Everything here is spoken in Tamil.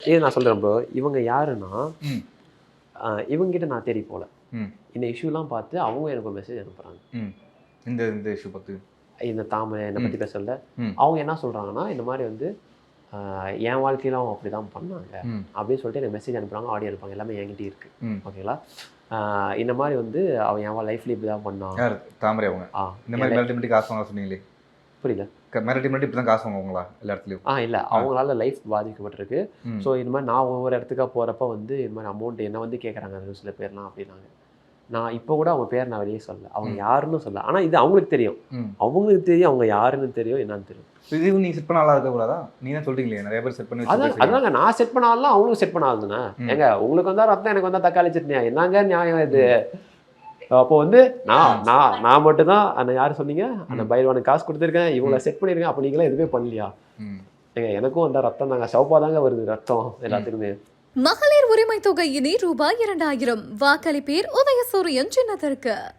இது நான் சொல்கிறேன் ப்ரோ. இவங்க யாருன்னா, ம் இவங்ககிட்ட நான் தேடி போகல. ம் இந்த இஷ்யூலாம் பார்த்து அவங்க எனக்கு ஒரு மெசேஜ் அனுப்புகிறாங்க. ம் இந்த இந்த இஷ்யூ பற்றி இந்த தாமரை என்னை பற்றி பேசல. ம் அவங்க என்ன சொல்கிறாங்கன்னா, இந்த மாதிரி வந்து என் வாழ்க்கையில் அவங்க அப்படி தான் பண்ணாங்க ம் அப்படின்னு சொல்லிட்டு எனக்கு மெசேஜ் அனுப்புகிறாங்க, ஆடியோ அனுப்புகிறாங்க. எல்லாமே என்கிட்டயே இருக்குது. ம் ஓகேங்களா? இந்த மாதிரி வந்து அவன் என் லைஃப்ல இப்படி தான் பண்ணான். யார் தாமரை அவங்க? இந்த மாதிரி மிரட்டி காசு வாங்க சொன்னீங்களே, புரியல. மிரட்டி இப்படி தான் காசு வாங்குவாங்களா எல்லா இடத்துலையும்? இல்லை, அவங்களால லைஃப் பாதிக்கப்பட்டிருக்கு. ம் ஸோ இந்த மாதிரி நான் ஒவ்வொரு இடத்துக்கா போகிறப்ப வந்து இந்த மாதிரி அமௌண்ட் என்ன வந்து கேட்குறாங்க சில பேர்லாம் அப்படின்னாங்க. நான் இப்போ கூட அவங்க பேர் நான் வெளியே சொல்லல, அவங்க யாருன்னு சொல்லல. ஆனால் இது அவங்களுக்கு தெரியும், ம் அவங்களுக்கு தெரியும் அவங்க யாருன்னு தெரியும், என்னன்னு தெரியும். இது நீ செட் பண்ண ஆளா இருக்கக்கூடாதா? நீ தான் சொல்றீங்களே நிறைய பேர் செட் பண்ணி வச்சு அதாங்க நான் செட் பண்ணாலும் அவங்களுக்கு செட் பண்ண ஆளுதுண்ணே. ஏங்க உங்களுக்கு வந்தா ரத்தம், எனக்கு வந்தா தக்காளி சட்னியா? என்னங்க நியாயம் இது? அப்போ வந்து நான் மட்டும்தான் அந்த யார் சொன்னீங்க அந்த பைரவனுக்கு காசு கொடுத்துருக்கேன், இவங்களை செட் பண்ணியிருக்கேன், அப்போ நீங்களாம் எதுவுமே பண்ணலையா? ஏங்க எனக்கும் வந்தா ரத்தம் தாங்க, சவப்பா தாங்க வருது ரத்தம் எல்லாத்துக்குமே. மகளிர் உரிமை தொகை இனி ரூபாய் 2000. வாக்களிப்பீர் உதயசூரியன் சின்னத்திற்கு.